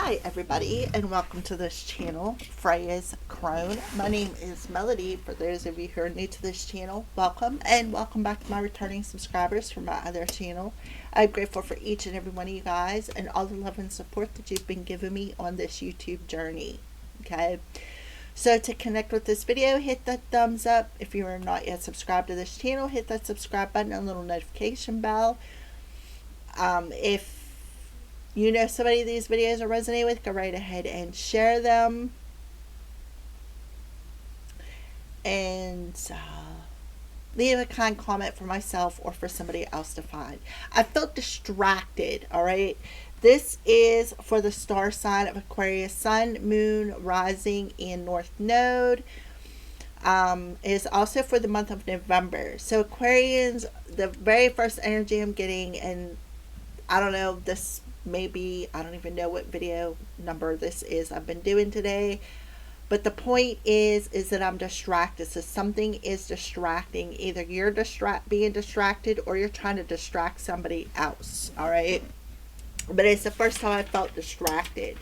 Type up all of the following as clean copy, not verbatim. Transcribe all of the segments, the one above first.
Hi everybody, and welcome to this channel, Freya's Crone. My name is Melody. For those of you who are new to this channel, welcome, and welcome back to my returning subscribers from my other channel. I'm grateful for each and every one of you guys and all the love and support that you've been giving me on this YouTube journey. Okay, so to connect with this video, hit that thumbs up. If you are not yet subscribed to this channel, hit that subscribe button and little notification bell. If you know somebody these videos are resonating with, go right ahead and share them. And leave a kind comment for myself or for somebody else to find. I felt distracted, alright? This is for the star sign of Aquarius, Sun, Moon, Rising, and North Node. Is also for the month of November. So Aquarians, the very first energy I'm getting, and I don't know, this maybe, I don't even know what video number this is I've been doing today, but the point is that I'm distracted. So something is distracting. Either you're being distracted, or you're trying to distract somebody else. All right, but it's the first time I felt distracted.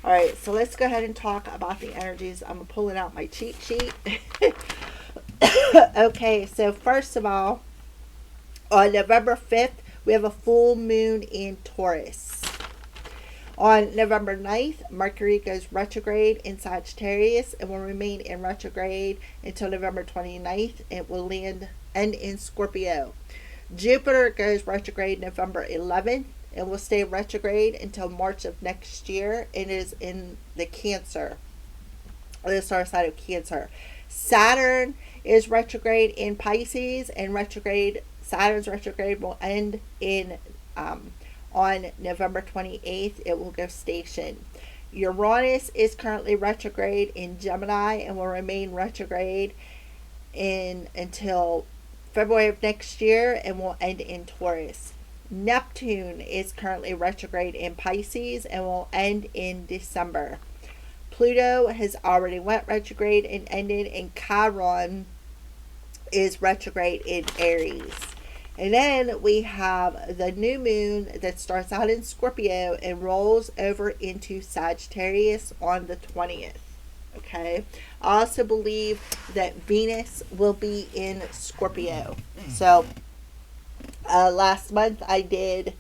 All right, so let's go ahead and talk about the energies. I'm pulling out my cheat sheet. Okay, so first of all, on November 5th, we have a full moon in Taurus. On November 9th, Mercury goes retrograde in Sagittarius and will remain in retrograde until November 29th. It will end in Scorpio. Jupiter goes retrograde November 11th and will stay retrograde until March of next year. It is in the Cancer, the star sign of Cancer. Saturn is retrograde in Pisces, and Saturn's retrograde will end in on November 28th. It will go station. Uranus is currently retrograde in Gemini and will remain retrograde until February of next year and will end in Taurus. Neptune is currently retrograde in Pisces and will end in December. Pluto has already went retrograde and ended, and Chiron is retrograde in Aries. And then we have the new moon that starts out in Scorpio and rolls over into Sagittarius on the 20th. Okay. I also believe that Venus will be in Scorpio. So last month I did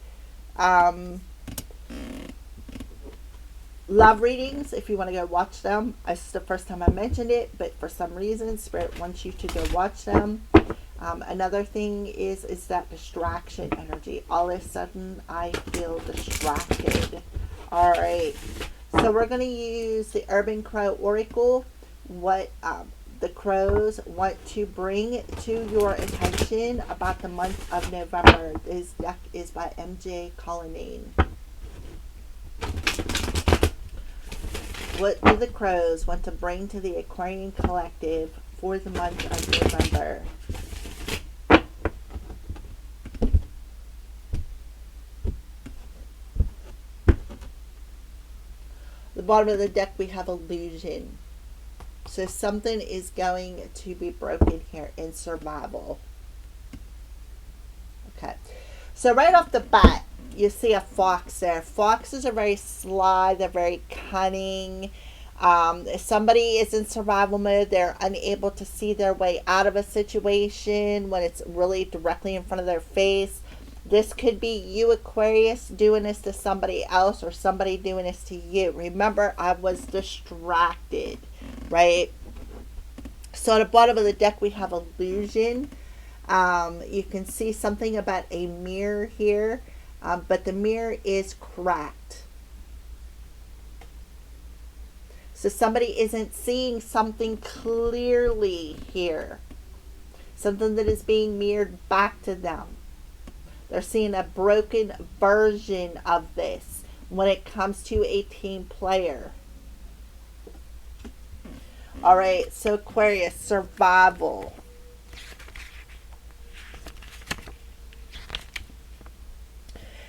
love readings. If you want to go watch them, it's the first time I mentioned it, but for some reason Spirit wants you to go watch them. Another thing is that distraction energy. All of a sudden I feel distracted. Alright, so we're going to use the Urban Crow Oracle. What the crows want to bring to your attention about the month of November. This deck is by MJ Collinane. What do the crows want to bring to the Aquarian collective for the month of November? The bottom of the deck, we have illusion. So something is going to be broken here in survival. Okay. So right off the bat, you see a fox there. Foxes are very sly. They're very cunning. If somebody is in survival mode, they're unable to see their way out of a situation when it's really directly in front of their face. This could be you, Aquarius, doing this to somebody else, or somebody doing this to you. Remember, I was distracted, right? So at the bottom of the deck, we have illusion. You can see something about a mirror here, but the mirror is cracked. So somebody isn't seeing something clearly here. Something that is being mirrored back to them. They're seeing a broken version of this when it comes to a team player. Alright, so Aquarius, survival.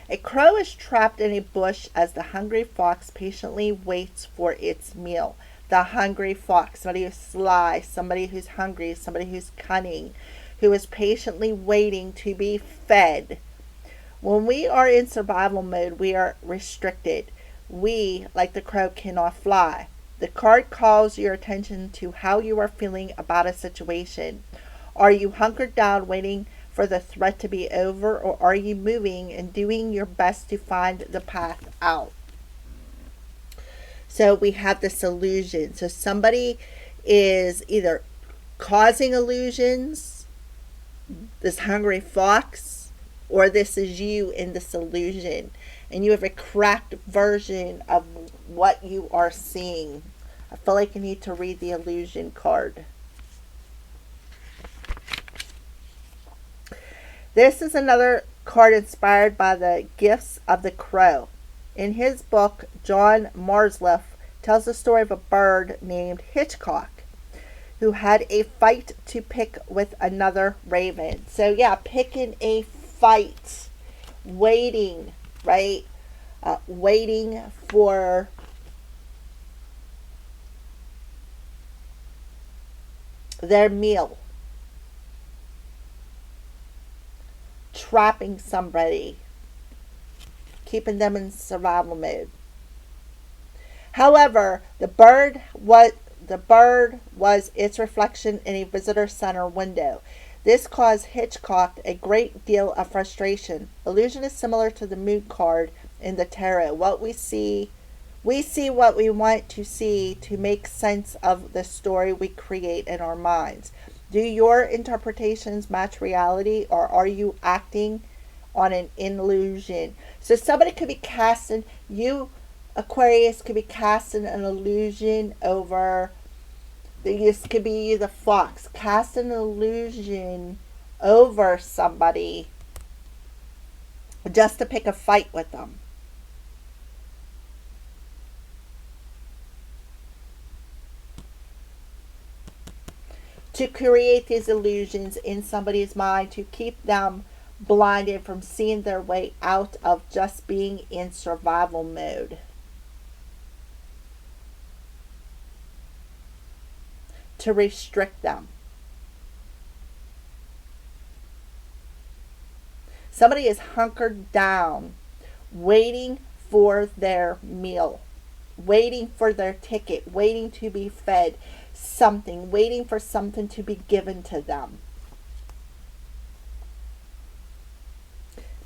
A crow is trapped in a bush as the hungry fox patiently waits for its meal. The hungry fox, somebody who's sly, somebody who's hungry, somebody who's cunning, who is patiently waiting to be fed. When we are in survival mode, we are restricted. We, like the crow, cannot fly. The card calls your attention to how you are feeling about a situation. Are you hunkered down waiting for the threat to be over, or are you moving and doing your best to find the path out? So we have this illusion. So somebody is either causing illusions, this hungry fox, or this is you in this illusion. And you have a cracked version of what you are seeing. I feel like you need to read the illusion card. This is another card inspired by the gifts of the crow. In his book, John Marsliff tells the story of a bird named Hitchcock who had a fight to pick with another raven. So yeah, picking a fight, waiting, right? Waiting for their meal. Trapping somebody, keeping them in survival mode. However, the bird was its reflection in a visitor center window. This caused Hitchcock a great deal of frustration. Illusion is similar to the moon card in the tarot. What we see what we want to see to make sense of the story we create in our minds. Do your interpretations match reality, or are you acting on an illusion? So somebody could be casting, you, Aquarius, could be casting an illusion over, this could be you, the fox, casting an illusion over somebody just to pick a fight with them. To create these illusions in somebody's mind to keep them blinded from seeing their way out of just being in survival mode. To restrict them. Somebody is hunkered down, waiting for their meal, waiting for their ticket, waiting to be fed something, waiting for something to be given to them.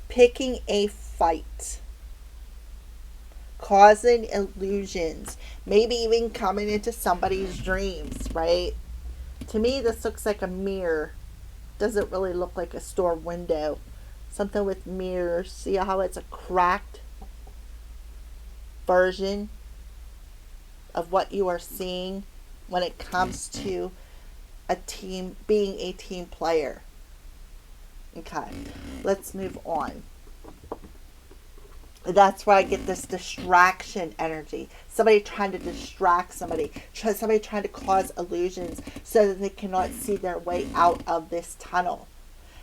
Picking a fight. Causing illusions. Maybe even coming into somebody's dreams, right? To me, this looks like a mirror. Doesn't really look like a store window. Something with mirrors. See how it's a cracked version of what you are seeing when it comes to a team, being a team player. Okay, let's move on. That's where I get this distraction energy. Somebody trying to distract somebody. Somebody trying to cause illusions so that they cannot see their way out of this tunnel.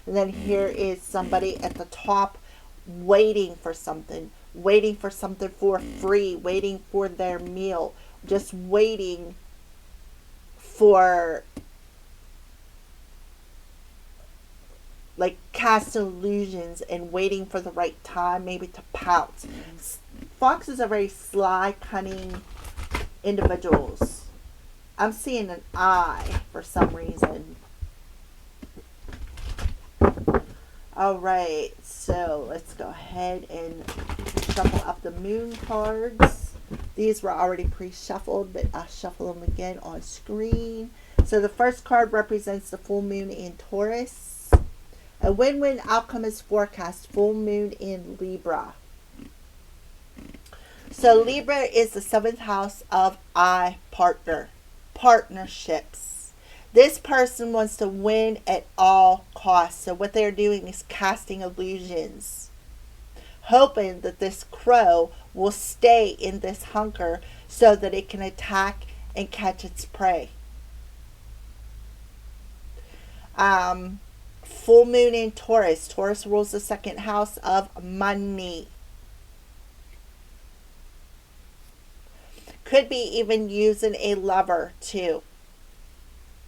And then here is somebody at the top waiting for something for free, waiting for their meal, just waiting for, like, cast illusions and waiting for the right time, maybe to pounce. Foxes are very sly, cunning individuals. I'm seeing an eye for some reason. Alright, so let's go ahead and shuffle up the moon cards. These were already pre-shuffled, but I'll shuffle them again on screen. So the first card represents the full moon in Taurus. A win-win outcome is forecast. Full moon in Libra. So Libra is the 7th house of partnerships. This person wants to win at all costs. So what they're doing is casting illusions, hoping that this crow will stay in this hunker so that it can attack and catch its prey. Full moon in Taurus. Taurus rules the 2nd house of money. Could be even using a lover too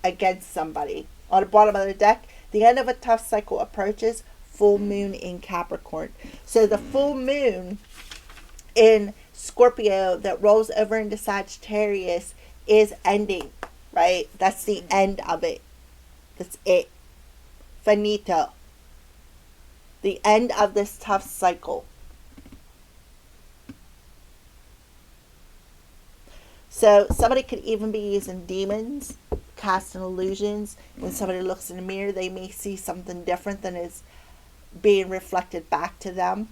against somebody. On the bottom of the deck, the end of a tough cycle approaches. Full moon in Capricorn. So the full moon in Scorpio that rolls over into Sagittarius is ending, right? That's the end of it. That's it. Finito. The end of this tough cycle. So somebody could even be using demons, casting illusions. When somebody looks in the mirror, they may see something different than is being reflected back to them.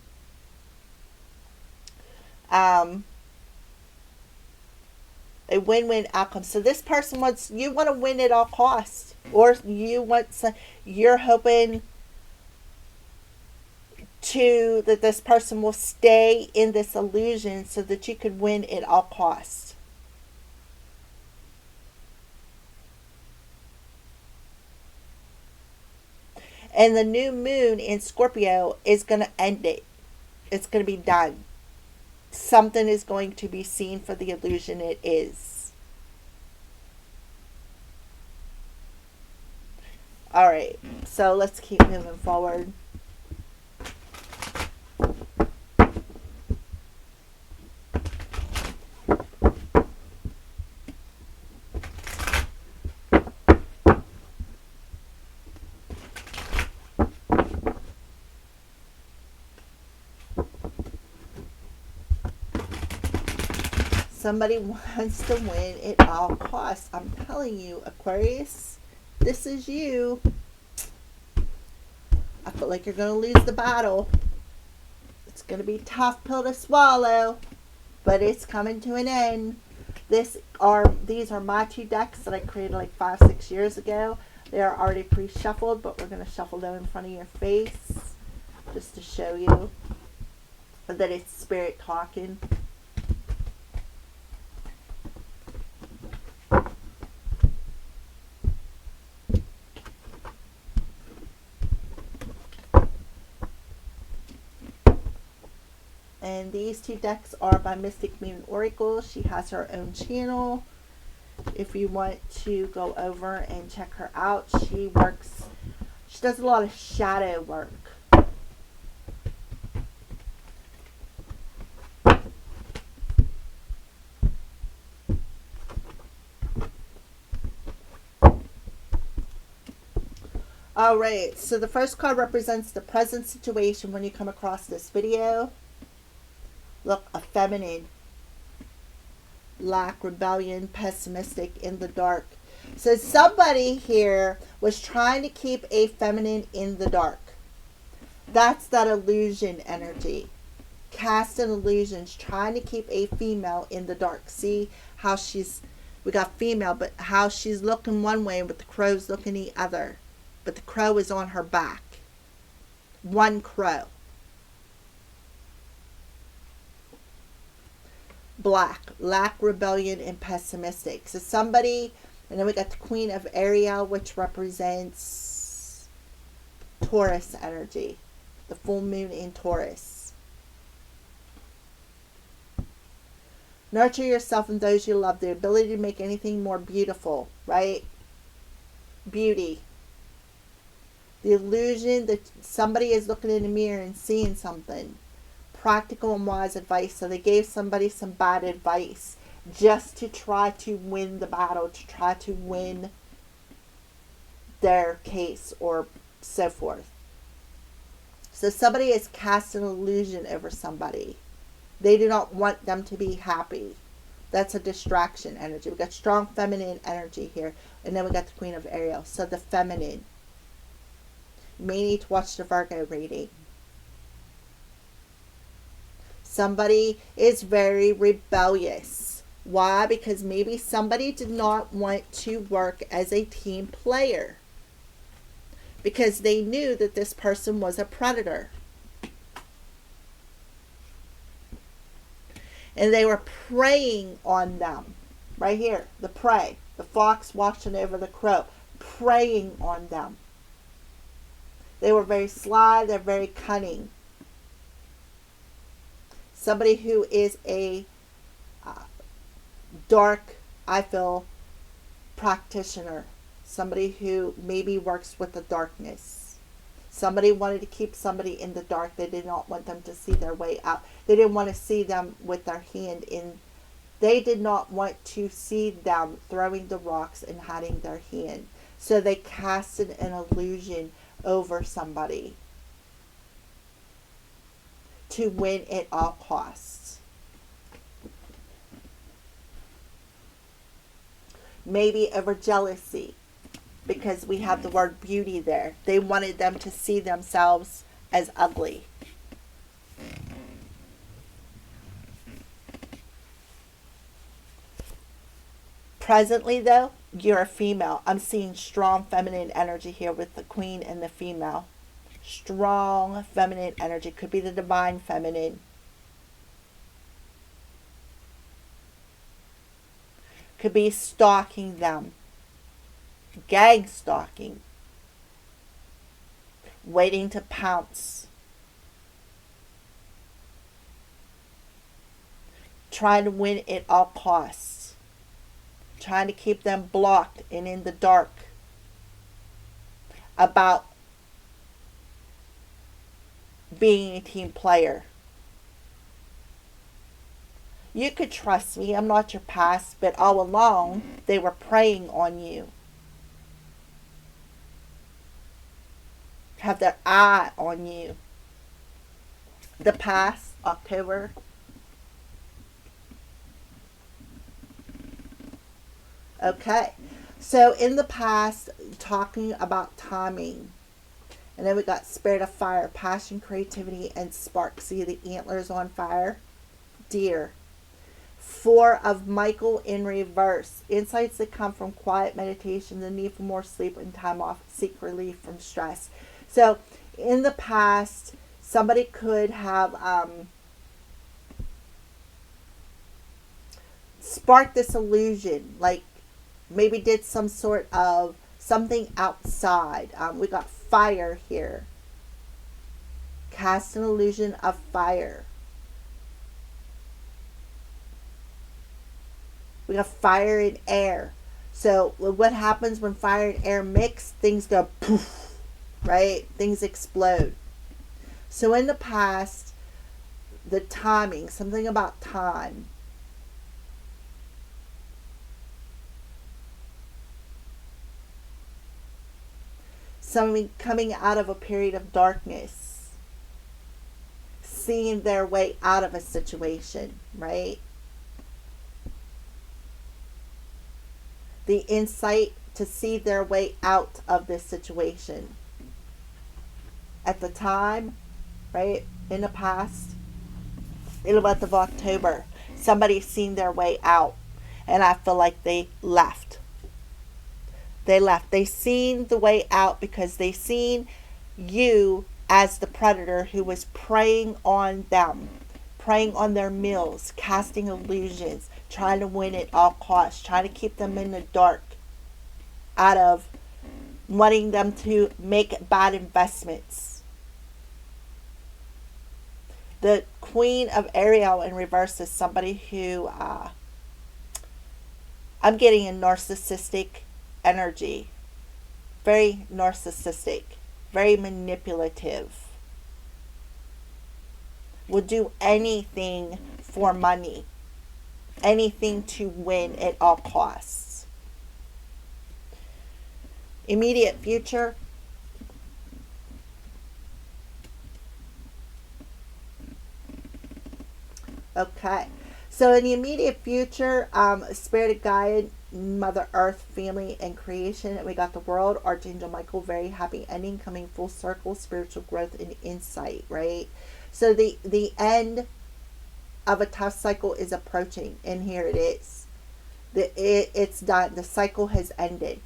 A win-win outcome. So this person wants, you want to win at all costs, or you're hoping that this person will stay in this illusion so that you could win at all costs. And the new moon in Scorpio is going to end it. It's going to be done. Something is going to be seen for the illusion it is. All right, so let's keep moving forward. Somebody wants to win at all costs. I'm telling you, Aquarius, this is you. I feel like you're going to lose the battle. It's going to be a tough pill to swallow, but it's coming to an end. These are my 2 decks that I created like 5-6 years ago. They are already pre-shuffled, but we're going to shuffle them in front of your face just to show you that it's spirit talking. And these 2 decks are by Mystic Moon Oracle. She has her own channel. If you want to go over and check her out, she does a lot of shadow work. Alright, so the first card represents the present situation when you come across this video. Look, a feminine, lack, rebellion, pessimistic, in the dark. So somebody here was trying to keep a feminine in the dark. That's that illusion energy. Casting illusions, trying to keep a female in the dark. See how we got female, but how she's looking one way with the crow's looking the other. But the crow is on her back. One crow. Black, lack, rebellion, and pessimistic. So somebody, and then we got the Queen of Ariel, which represents Taurus energy. The full moon in Taurus. Nurture yourself and those you love. The ability to make anything more beautiful, right? Beauty. The illusion that somebody is looking in the mirror and seeing something. Practical and wise advice. So they gave somebody some bad advice just to try to win the battle, to try to win their case or so forth. So somebody is casting an illusion over somebody. They do not want them to be happy. That's a distraction energy. We got strong feminine energy here. And then we got the Queen of Ariel. So the feminine. You may need to watch the Virgo reading. Somebody is very rebellious. Why? Because maybe somebody did not want to work as a team player. Because they knew that this person was a predator. And they were preying on them. Right here, the prey. The fox watching over the crow. Preying on them. They were very sly. They're very cunning. Somebody who is a dark, I feel, practitioner. Somebody who maybe works with the darkness. Somebody wanted to keep somebody in the dark. They did not want them to see their way out. They didn't want to see them with their hand in. They did not want to see them throwing the rocks and hiding their hand. So they casted an illusion over somebody to win at all costs. Maybe over jealousy, because we have the word beauty there. They wanted them to see themselves as ugly. Presently, though, you're a female. I'm seeing strong feminine energy here with the queen and the female. Strong feminine energy. Could be the divine feminine. Could be stalking them. Gang stalking. Waiting to pounce. Trying to win at all costs. Trying to keep them blocked and in the dark about being a team player. You could trust me. I'm not your past, but all along they were preying on you. Have their eye on you. The past, October. Okay. So in the past, talking about timing. And then we got spirit of fire, passion, creativity, and spark. See the antlers on fire? Deer. Four of Michael in reverse. Insights that come from quiet meditation, the need for more sleep and time off, seek relief from stress. So in the past, somebody could have sparked this illusion, like maybe did some sort of something outside. We got fire here. Cast an illusion of fire. We got fire and air. So what happens when fire and air mix? Things go poof, right? Things explode. So in the past, the timing, something about time. Somebody coming out of a period of darkness. Seeing their way out of a situation, right? The insight to see their way out of this situation. At the time, right, in the past, in the month of October, somebody seen their way out. And I feel like they left. They left. They seen the way out because they seen you as the predator who was preying on them, preying on their meals, casting illusions, trying to win at all costs, trying to keep them in the dark out of wanting them to make bad investments. The Queen of Ariel in reverse is somebody who I'm getting a narcissistic energy. Very narcissistic. Very manipulative. Will do anything for money. Anything to win at all costs. Immediate future. Okay. So in the immediate future, Spirit of Gaia, Mother Earth, family, and creation. We got the world, Archangel Michael, very happy ending, coming full circle, spiritual growth and insight, right? So the end of a tough cycle is approaching, and here it is. It's done. The cycle has ended,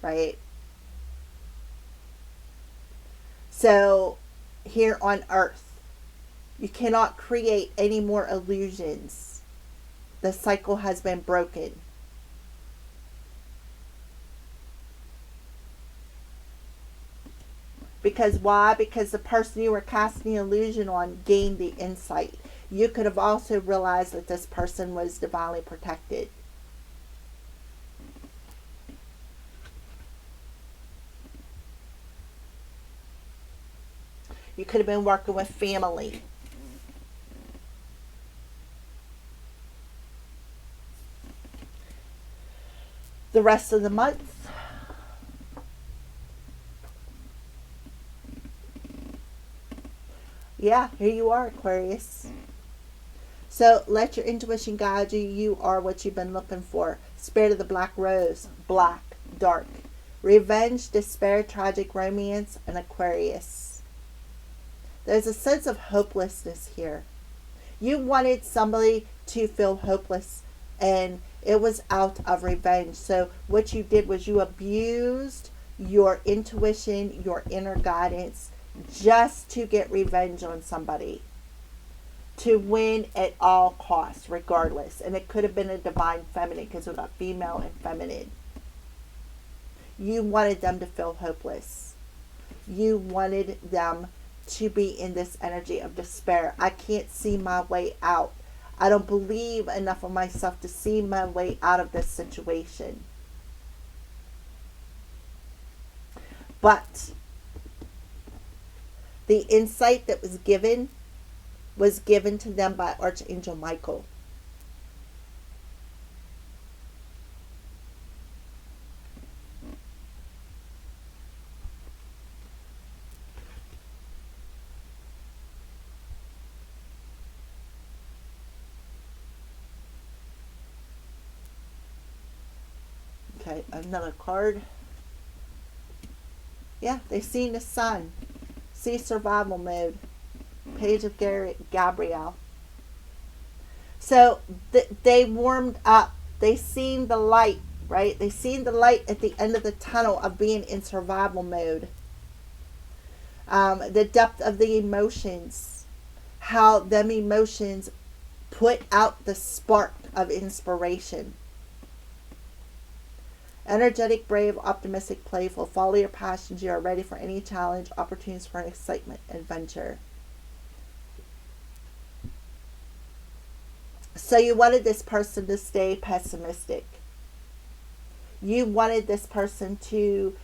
right? So here on Earth, you cannot create any more illusions. The cycle has been broken. Because why? Because the person you were casting the illusion on gained the insight. You could have also realized that this person was divinely protected. could have been working with family. The rest of the month, yeah, here you are, Aquarius. So let your intuition guide you. You are what you've been looking for. Spirit of the Black Rose, black, dark. Revenge, despair, tragic romance, and Aquarius. There's a sense of hopelessness here. You wanted somebody to feel hopeless, and it was out of revenge. So what you did was you abused your intuition, your inner guidance, just to get revenge on somebody, to win at all costs, regardless. And it could have been a divine feminine, because we got female and feminine. You wanted them to feel hopeless. You wanted them to be in this energy of despair. I can't see my way out. I don't believe enough of myself to see my way out of this situation. But the insight that was given to them by Archangel Michael. Okay, another card. Yeah, they seen the sun. See survival mode. Page of Gabrielle. So they warmed up. They seen the light, right? They seen the light at the end of the tunnel of being in survival mode. The depth of the emotions. How them emotions put out the spark of inspiration. Energetic, brave, optimistic, playful. Follow your passions. You are ready for any challenge, opportunities for an excitement, adventure. So you wanted this person to stay pessimistic. You wanted this person to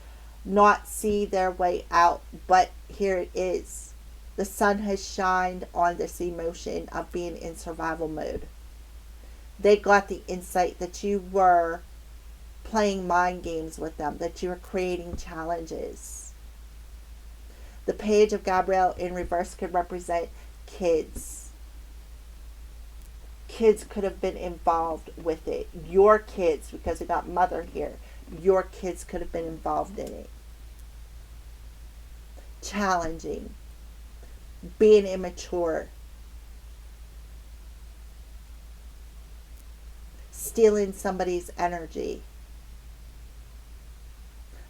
not see their way out. But here it is. The sun has shined on this emotion of being in survival mode. They got the insight that you were playing mind games with them, that you were creating challenges. The Page of Gabrielle in reverse could represent kids. Kids could have been involved with it. Your kids, because we got mother here, your kids could have been involved in it. Challenging. Being immature. Stealing somebody's energy.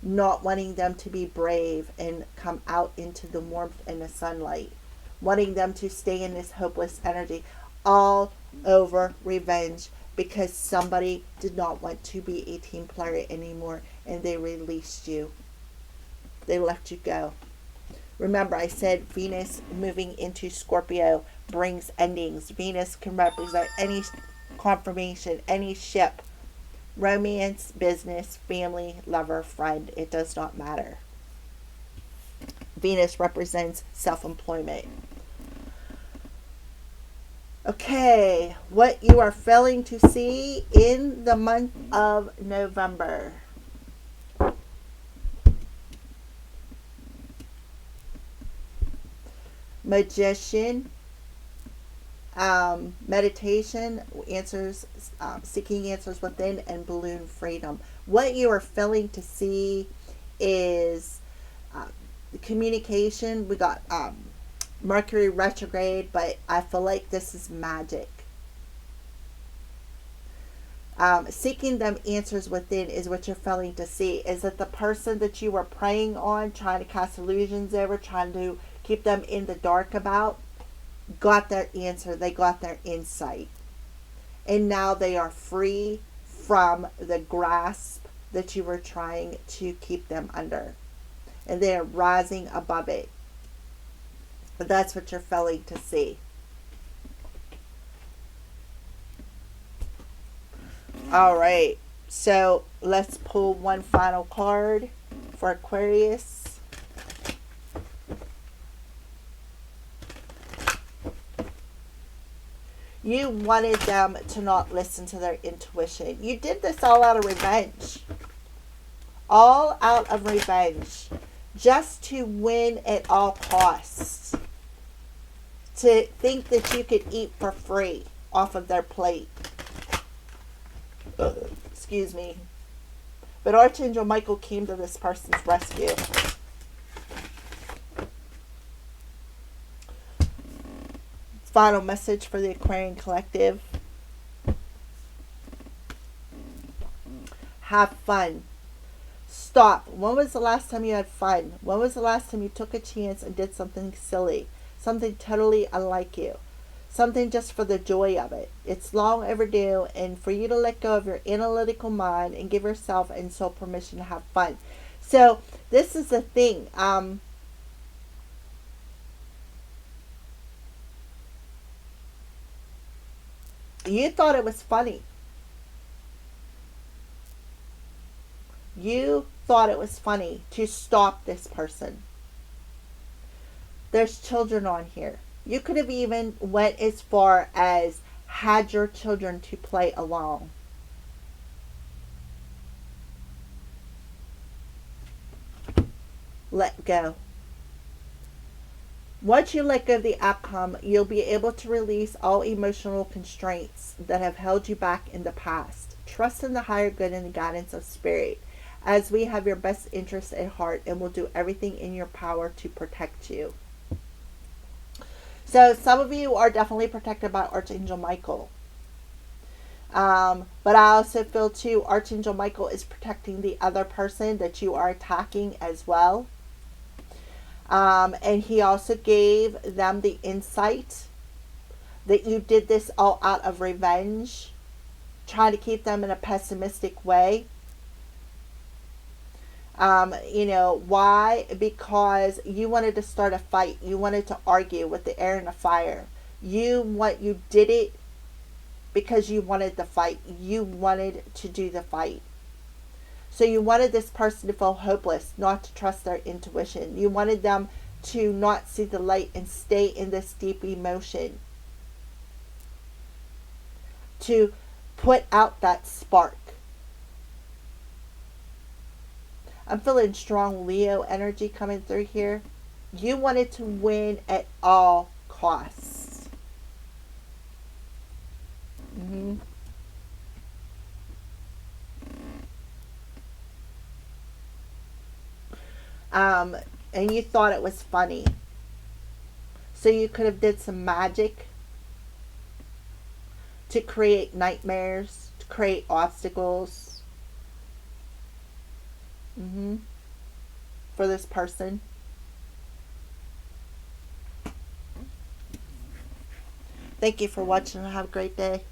Not wanting them to be brave and come out into the warmth and the sunlight. Wanting them to stay in this hopeless energy. All over revenge, because somebody did not want to be a team player anymore, and they released you. They let you go. Remember, I said Venus moving into Scorpio brings endings. Venus can represent any confirmation, any ship. Romance, business, family, lover, friend. It does not matter. Venus represents self-employment. Okay, what you are failing to see in the month of November. Magician, meditation, answers, seeking answers within, and balloon freedom. What you are failing to see is communication. We got Mercury retrograde, but I feel like this is magic. Seeking them answers within is what you're failing to see. Is that the person that you were preying on, trying to cast illusions over, trying to keep them in the dark about, got their answer. They got their insight. And now they are free from the grasp that you were trying to keep them under. And they are rising above it. But that's what you're failing to see. All right. So let's pull one final card for Aquarius. You wanted them to not listen to their intuition. You did this all out of revenge. All out of revenge. Just to win at all costs. To think that you could eat for free off of their plate. Excuse me. But Archangel Michael came to this person's rescue. Final message for the Aquarian collective. Have fun. Stop. When was the last time you had fun? When was the last time you took a chance and did something silly? Something totally unlike you. Something just for the joy of it. It's long overdue, and for you to let go of your analytical mind and give yourself and soul permission to have fun. So this is the thing. You thought it was funny. You thought it was funny to stop this person. There's children on here. You could have even went as far as had your children to play along. Let go. Once you let go of the outcome, you'll be able to release all emotional constraints that have held you back in the past. Trust in the higher good and the guidance of spirit, as we have your best interests at heart and will do everything in your power to protect you. So some of you are definitely protected by Archangel Michael. But I also feel too, Archangel Michael is protecting the other person that you are attacking as well. And he also gave them the insight that you did this all out of revenge, trying to keep them in a pessimistic way. Why? Because you wanted to start a fight. You wanted to argue with the air and the fire. You did it because you wanted the fight. You wanted to do the fight. So you wanted this person to feel hopeless, not to trust their intuition. You wanted them to not see the light and stay in this deep emotion. To put out that spark. I'm feeling strong Leo energy coming through here. You wanted to win at all costs. Mm-hmm. And you thought it was funny. So you could have did some magic to create nightmares, to create obstacles. For this person. Thank you for watching and have a great day.